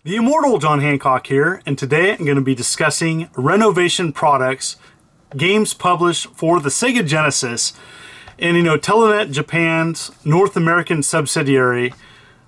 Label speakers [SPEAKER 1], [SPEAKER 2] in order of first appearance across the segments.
[SPEAKER 1] The immortal John Hancock here, and today I'm going to be discussing Renovation products, games published for the Sega Genesis. And Telenet Japan's North American subsidiary,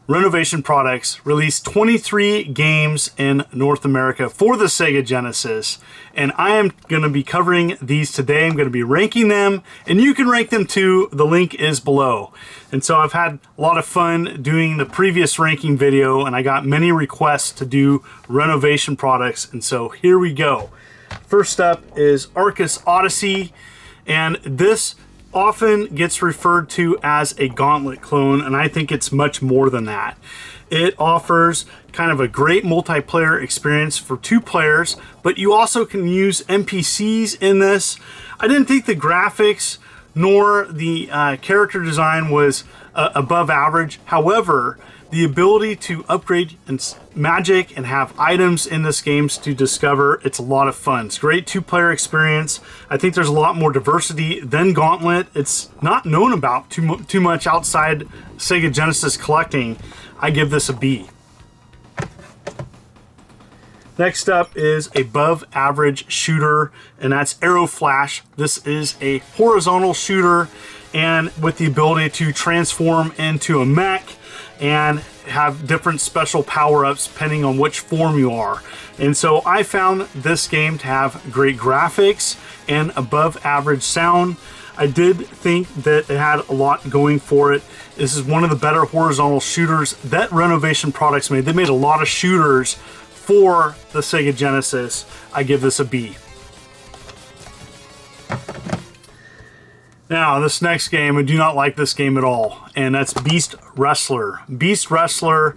[SPEAKER 1] Renovation Products, released 23 games in North America for the Sega Genesis. And I am going to be covering these today. I'm going to be ranking them, and you can rank them too. The link is below. And so I've had a lot of fun doing the previous ranking video, and I got many requests to do Renovation products. And so here we go. First up is Arcus Odyssey, and this often gets referred to as a Gauntlet clone, and I think it's much more than that. It offers kind of a great multiplayer experience for 2 players, but you also can use NPCs in this. I didn't think the graphics nor the character design was above average. However, the ability to upgrade and magic and have items in this game to discover, it's a lot of fun. It's a great 2-player experience. I think there's a lot more diversity than Gauntlet. It's not known about too much outside Sega Genesis collecting. I give this a B. Next up is above average shooter, and that's Aeroflash. This is a horizontal shooter, and with the ability to transform into a mech and have different special power-ups depending on which form you are. And so I found this game to have great graphics and above average sound. I did think that it had a lot going for it. This is one of the better horizontal shooters that Renovation Products made. They made a lot of shooters for the Sega Genesis. I give this a B. Now, this next game, I do not like this game at all, and that's Beast Wrestler. Beast Wrestler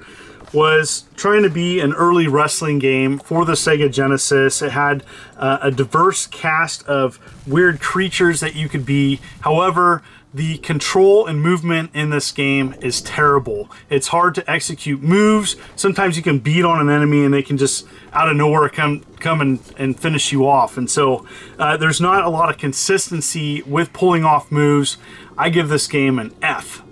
[SPEAKER 1] was trying to be an early wrestling game for the Sega Genesis. It had a diverse cast of weird creatures that you could be. However, the control and movement in this game is terrible. It's hard to execute moves. Sometimes you can beat on an enemy and they can just out of nowhere come and finish you off. And so there's not a lot of consistency with pulling off moves. I give this game an F.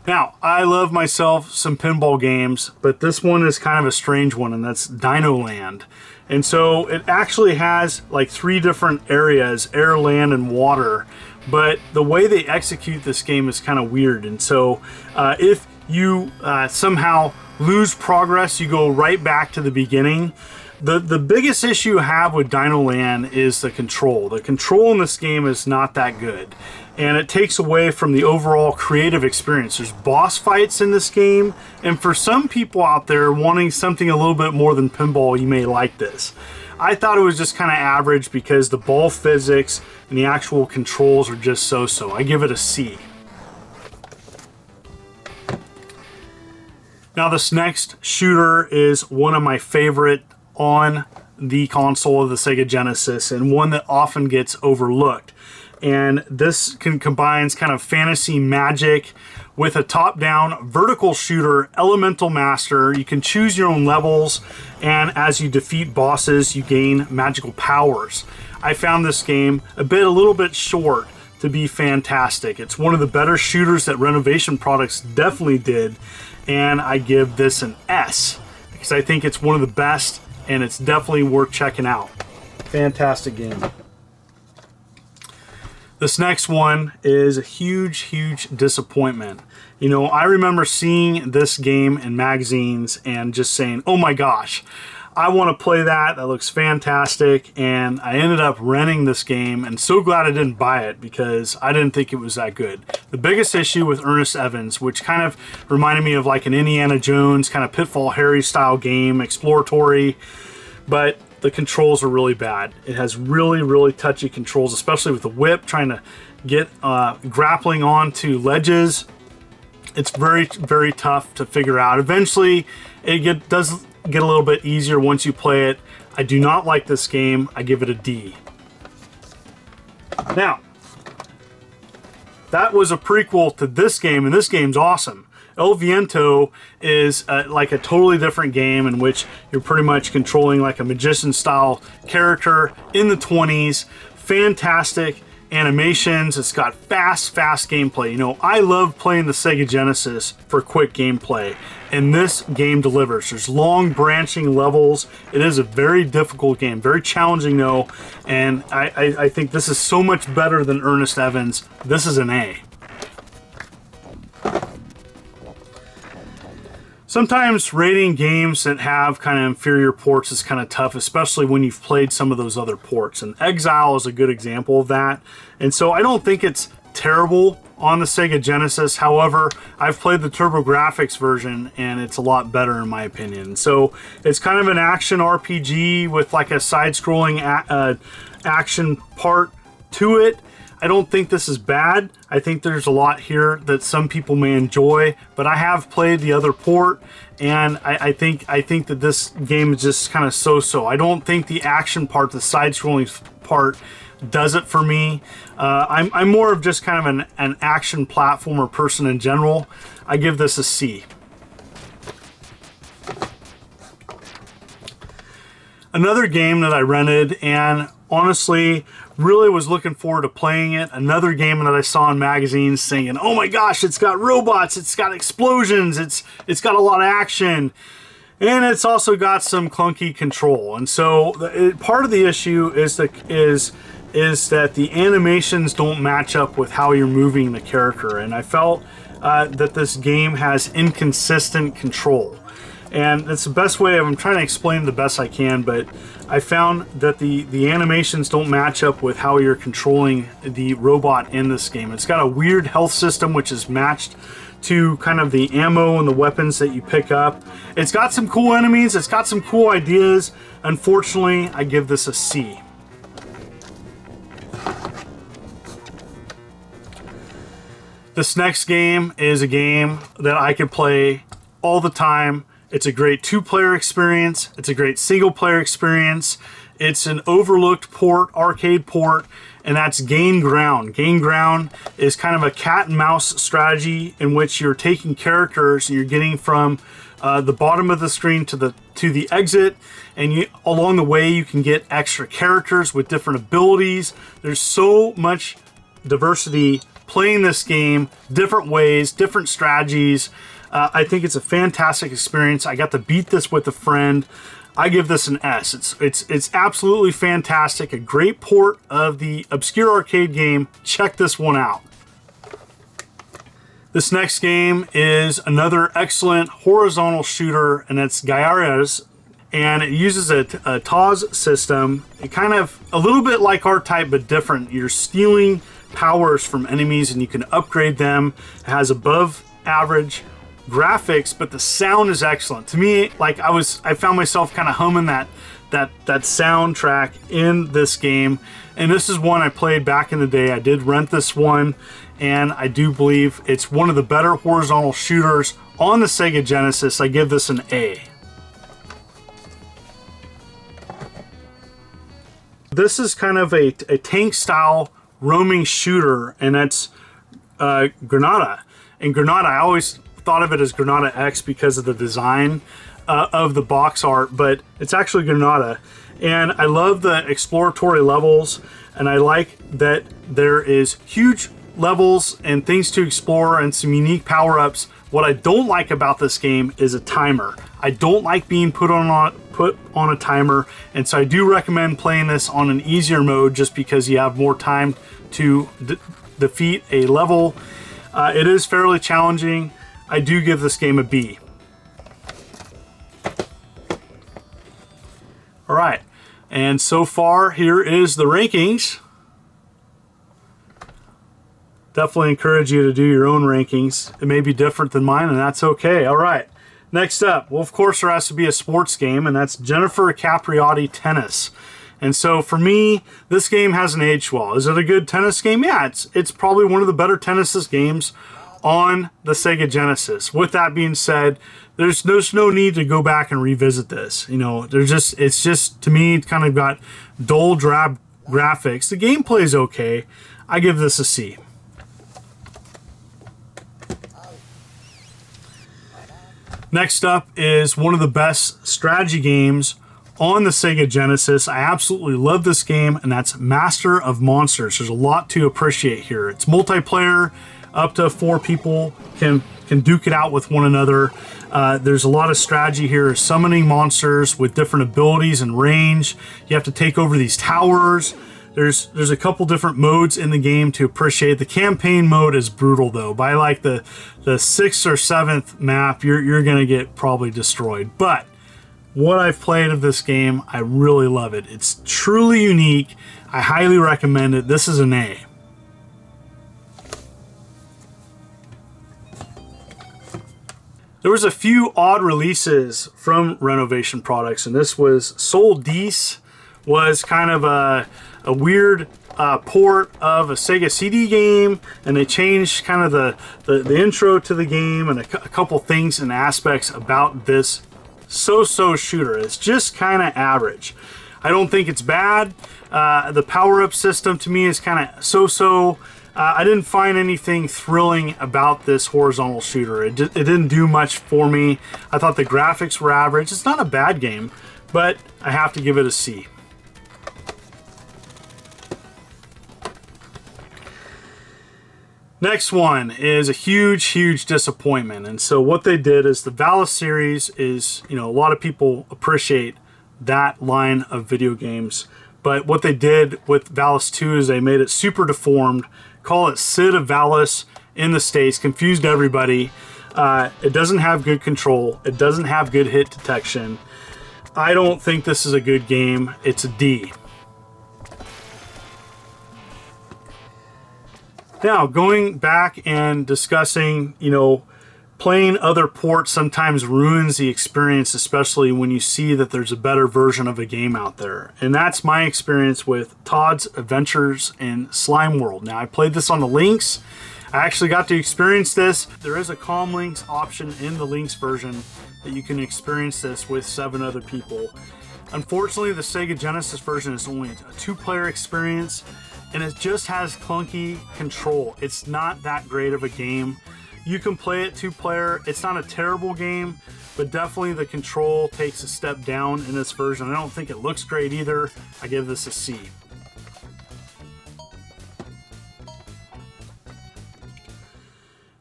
[SPEAKER 1] Now, I love myself some pinball games, but this one is kind of a strange one, and that's Dinoland. And so it actually has like 3 different areas, air, land, and water. But the way they execute this game is kind of weird. And so if you somehow lose progress, you go right back to the beginning. The biggest issue you have with Dinoland is the control. The control in this game is not that good, and it takes away from the overall creative experience. There's boss fights in this game, and for some people out there wanting something a little bit more than pinball, you may like this. I thought it was just kind of average because the ball physics and the actual controls are just so-so. I give it a C. Now, this next shooter is one of my favorite on the console of the Sega Genesis, and one that often gets overlooked. And this combines kind of fantasy magic with a top-down vertical shooter, Elemental Master. You can choose your own levels, and as you defeat bosses, you gain magical powers. I found this game a little bit short to be fantastic. It's one of the better shooters that Renovation Products definitely did, and I give this an S because I think it's one of the best, and it's definitely worth checking out. Fantastic game. This next one is a huge disappointment. I remember seeing this game in magazines and just saying, oh my gosh, I want to play that. That looks fantastic. And I ended up renting this game, and so glad I didn't buy it because I didn't think it was that good. The biggest issue with Ernest Evans, which kind of reminded me of like an Indiana Jones kind of Pitfall Harry style game, exploratory, but the controls are really bad. It has really touchy controls, especially with the whip, trying to get grappling onto ledges. It's very tough to figure out. Eventually, it does get a little bit easier once you play it. I do not like this game. I give it a D. Now, that was a prequel to this game, and this game's awesome. El Viento is like a totally different game in which you're pretty much controlling like a magician style character in the 20s. Fantastic, animations. It's got fast gameplay. You know, I love playing the Sega Genesis for quick gameplay, and this game delivers. There's long branching levels. It is a very difficult game, very challenging though, and I think this is so much better than Ernest Evans. This is an A. Sometimes rating games that have kind of inferior ports is kind of tough, especially when you've played some of those other ports. And Exile is a good example of that. And so I don't think it's terrible on the Sega Genesis. However, I've played the TurboGrafx version and it's a lot better in my opinion. So it's kind of an action RPG with like a side-scrolling action part to it. I don't think this is bad. I think there's a lot here that some people may enjoy, but I have played the other port, and I think that this game is just kind of so-so. I don't think the action part, the side-scrolling part, does it for me. I'm more of just kind of an action platformer person in general. I give this a C. Another game that I rented, and honestly really was looking forward to playing it. Another game that I saw in magazines saying, oh my gosh, it's got robots, it's got explosions, it's got a lot of action, and it's also got some clunky control. And so part of the issue is that the animations don't match up with how you're moving the character, and I felt that this game has inconsistent control. And it's the best way, I'm trying to explain the best I can, but I found that the animations don't match up with how you're controlling the robot in this game. It's got a weird health system which is matched to kind of the ammo and the weapons that you pick up. It's got some cool enemies, it's got some cool ideas. Unfortunately, I give this a C. This next game is a game that I could play all the time. It's a great two-player experience. It's a great single-player experience. It's an overlooked port, arcade port, and that's GameGround. GameGround is kind of a cat and mouse strategy in which you're taking characters and you're getting from the bottom of the screen to the exit, and along the way you can get extra characters with different abilities. There's so much diversity playing this game, different ways, different strategies. I think it's a fantastic experience. I got to beat this with a friend. I give this an S. It's absolutely fantastic. A great port of the obscure arcade game. Check this one out. This next game is another excellent horizontal shooter, and it's Gyara's, and it uses a TOS system. It kind of a little bit like R-Type, but different. You're stealing powers from enemies, and you can upgrade them. It has above average graphics, but the sound is excellent. To me, like I found myself kind of humming that soundtrack in this game, and this is one I played back in the day. I did rent this one, and I do believe it's one of the better horizontal shooters on the Sega Genesis. I give this an A. This is kind of a tank style roaming shooter, and that's Granada. And Granada, I always thought of it as Granada X because of the design of the box art, but it's actually Granada. And I love the exploratory levels, and I like that there is huge levels and things to explore and some unique power-ups. What I don't like about this game is a timer. I don't like being put on a timer, and so I do recommend playing this on an easier mode just because you have more time to defeat a level. It is fairly challenging. I do give this game a B. All right, and so far here is the rankings. Definitely encourage you to do your own rankings. It may be different than mine, and that's okay. All right, next up, well, of course, there has to be a sports game, and that's Jennifer Capriati Tennis. And so for me, this game hasn't aged well. Is it a good tennis game? Yeah, it's probably one of the better tennis games on the Sega Genesis. With that being said, there's no need to go back and revisit this. You know, it's just to me, it kind of got dull, drab graphics. The gameplay is okay. I give this a C. Next up is one of the best strategy games on the Sega Genesis. I absolutely love this game, and that's Master of Monsters. There's a lot to appreciate here. It's multiplayer, up to 4 people can duke it out with one another. There's a lot of strategy here, summoning monsters with different abilities and range. You have to take over these towers. There's a couple different modes in the game to appreciate. The campaign mode is brutal though. By like the 6th or 7th map, you're gonna get probably destroyed. But what I've played of this game, I really love it. It's truly unique. I highly recommend it. This is an A. There was a few odd releases from Renovation products, and this was Sol Dice, was kind of a weird port of a Sega CD game, and they changed kind of the intro to the game and a couple things and aspects about this so-so shooter. It's just kind of average. I don't think it's bad. The power-up system to me is kind of so-so. I didn't find anything thrilling about this horizontal shooter. It didn't do much for me. I thought the graphics were average. It's not a bad game, but I have to give it a C. Next one is a huge disappointment. And so what they did is the Alice series is, a lot of people appreciate that line of video games. But what they did with Alice 2 is they made it super deformed, call it SID of Alice in the States, confused everybody. It doesn't have good control. It doesn't have good hit detection. I don't think this is a good game. It's a D. Now, going back and discussing, playing other ports sometimes ruins the experience, especially when you see that there's a better version of a game out there. And that's my experience with Todd's Adventures in Slime World. Now, I played this on the Lynx. I actually got to experience this. There is a Calm Links option in the Lynx version that you can experience this with 7 other people. Unfortunately, the Sega Genesis version is only a 2-player experience, and it just has clunky control. It's not that great of a game. You can play it 2-player. It's not a terrible game, but definitely the control takes a step down in this version. I don't think it looks great either. I give this a C.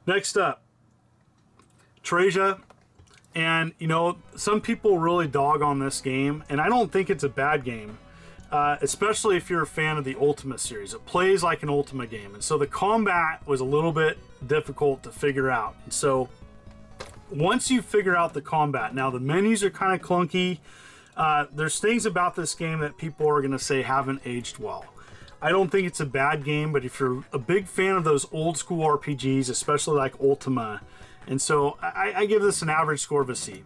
[SPEAKER 1] Next up, Terraria. And, some people really dog on this game, and I don't think it's a bad game. Especially if you're a fan of the Ultima series. It plays like an Ultima game, and so the combat was a little bit difficult to figure out. And so once you figure out the combat, now the menus are kind of clunky. There's things about this game that people are going to say haven't aged well. I don't think it's a bad game, but if you're a big fan of those old school RPGs, especially like Ultima, and so I give this an average score of a C.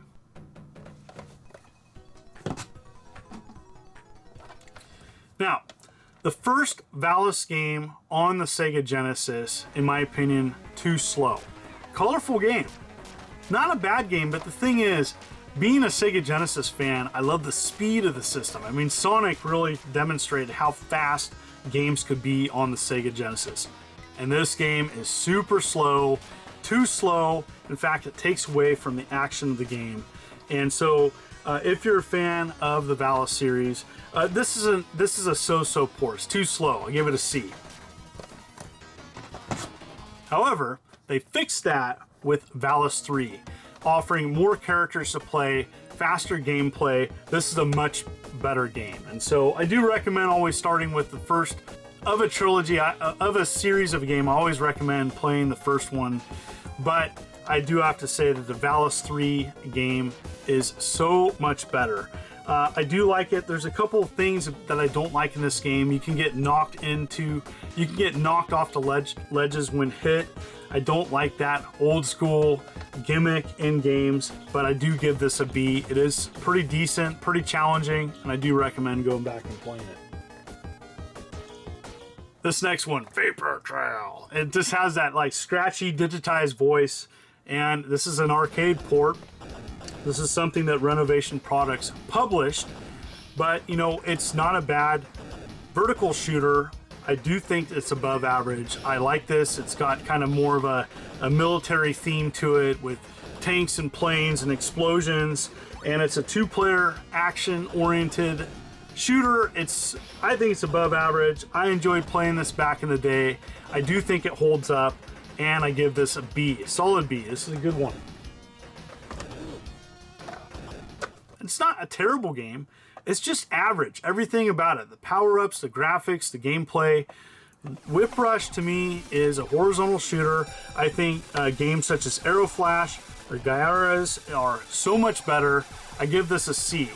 [SPEAKER 1] Now, the first Alice game on the Sega Genesis, in my opinion, too slow. Colorful game. Not a bad game, but the thing is, being a Sega Genesis fan, I love the speed of the system. I mean, Sonic really demonstrated how fast games could be on the Sega Genesis. And this game is super slow, too slow. In fact, it takes away from the action of the game. And so, if you're a fan of the Alice series, this is a so-so port. It's too slow. I give it a C. However, they fixed that with Alice 3, offering more characters to play, faster gameplay. This is a much better game, and so I do recommend always starting with the first of a trilogy, of a series of a game. I always recommend playing the first one, but I do have to say that the Alice 3 game is so much better. I do like it. There's a couple of things that I don't like in this game. You can get knocked off the ledges when hit. I don't like that old school gimmick in games, but I do give this a B. It is pretty decent, pretty challenging, and I do recommend going back and playing it. This next one, Vapor Trail. It just has that like scratchy digitized voice, and this is an arcade port. This is something that Renovation Products published, but it's not a bad vertical shooter. I do think it's above average. I like this. It's got kind of more of a military theme to it with tanks and planes and explosions, and it's a two-player action-oriented shooter. I think it's above average. I enjoyed playing this back in the day. I do think it holds up, and I give this a B, a solid B. This is a good one. It's not a terrible game. It's just average. Everything about it, the power-ups, the graphics, the gameplay. Whipbrush to me is a horizontal shooter. I think games such as Aeroflash or Gyara's are so much better. I give this a C.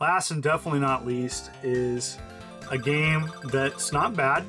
[SPEAKER 1] Last and definitely not least is a game that's not bad,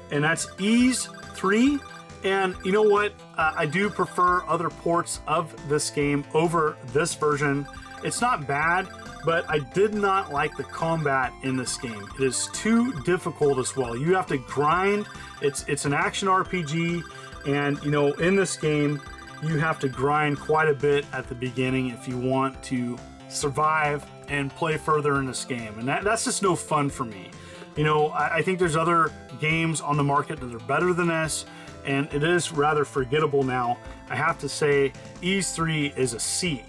[SPEAKER 1] and that's Ys 3. And you know what? I do prefer other ports of this game over this version. It's not bad, but I did not like the combat in this game. It is too difficult as well. You have to grind. It's an action RPG, and you know, in this game, you have to grind quite a bit at the beginning if you want to survive and play further in this game. And that's just no fun for me. You know, I think there's other games on the market that are better than this, and it is rather forgettable now. I have to say, Ys 3 is a C.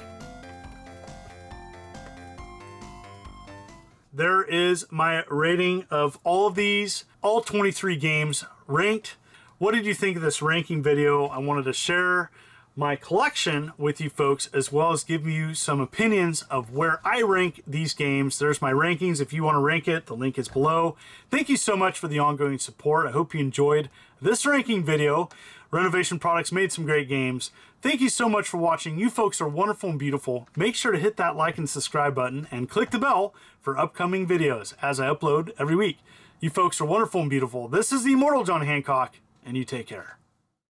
[SPEAKER 1] There is my rating of all of these, all 23 games ranked. What did you think of this ranking video? I wanted to share my collection with you folks, as well as give you some opinions of where I rank these games. There's my rankings. If you want to rank it, the link is below. Thank you so much for the ongoing support. I hope you enjoyed this ranking video. Renovation Products made some great games. Thank you so much for watching. You folks are wonderful and beautiful. Make sure to hit that like and subscribe button and click the bell for upcoming videos as I upload every week. You folks are wonderful and beautiful. This is the Immortal John Hancock, and you take care.